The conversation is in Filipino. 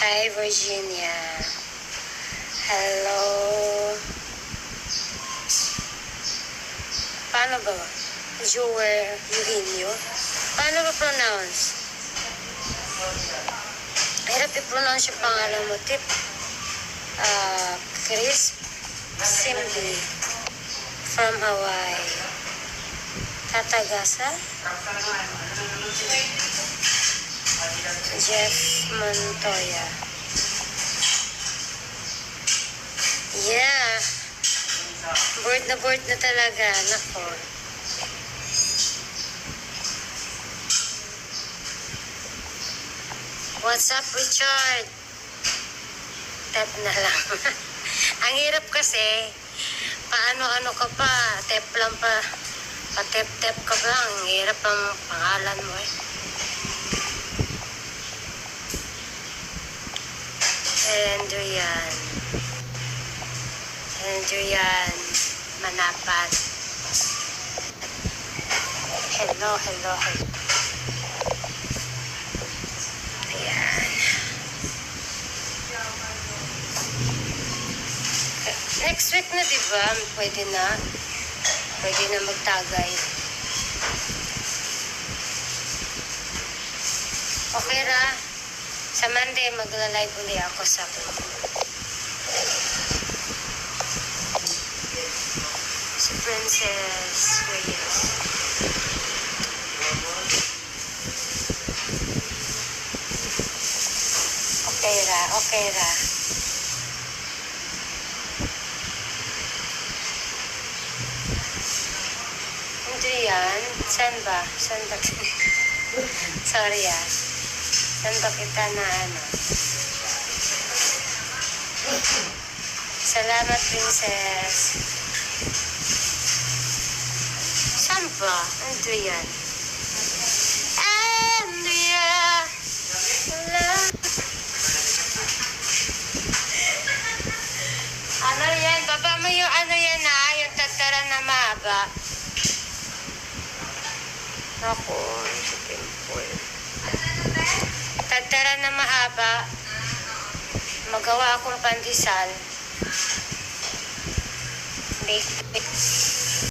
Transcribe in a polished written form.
Hi, Virginia. Hello. Paano ba? Eugenio? Paano ba pronounce? Hirap i-pronounce yung pangalan mo, Tip. Chris Simbi from Hawaii. Tatagasa? Jeff Montoya. Yeah. Bored na talaga. Nako. What's up, Richard? Tap na lang. Ang hirap kasi, paano-ano ka pa, tap lang pa, pa-tap-tap ka lang. Ang hirap ang pangalan mo eh. Andrian Manapat. Hello. Ayan. Next week na, diba? Pwede na magtagay. Okay ra. Sa Monday, magla-live uli ako sa si Princess Reyes. Okay ra. Hindi yan. Saan ba? Sorry ah. Saan ba kita na ano? Salamat, Princess. Saan ba? Andrian. Ano yan? Baba mo yung ano yan ha? Yung tagtaran na mahaba. Ako, si Pimple. Tagtaran na mahaba. Magawa akong pandesal. Bake.